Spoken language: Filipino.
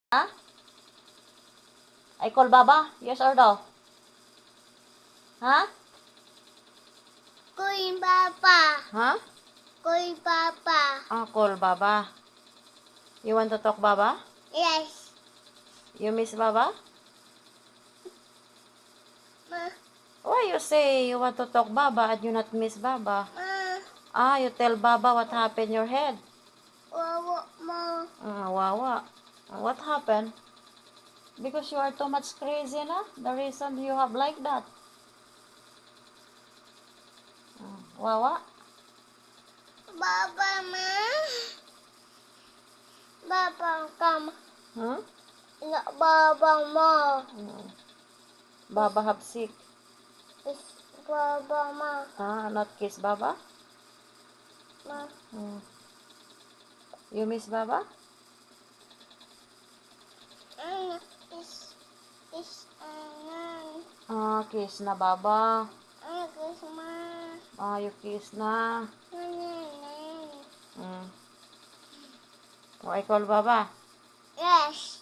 Ha? I call Baba? Yes or no? Ha? Call Papa. Ha? Call Papa. Call Baba. You want to talk Baba? Yes. You miss Baba? Ma. Why you say you want to talk Baba and you not miss Baba? You tell Baba what happened in your head. Wawa ma. Wawa. What happened? Because you are too much crazy na? The reason you have like that. Wawa. Baba ma. Baba come. Hmm? No, Baba ma. Baba have sick. Is Baba ma. Not kiss Baba? Ma. You miss Baba? Kiss na Baba. Kiss ma. You kiss na. I call Baba. Yes.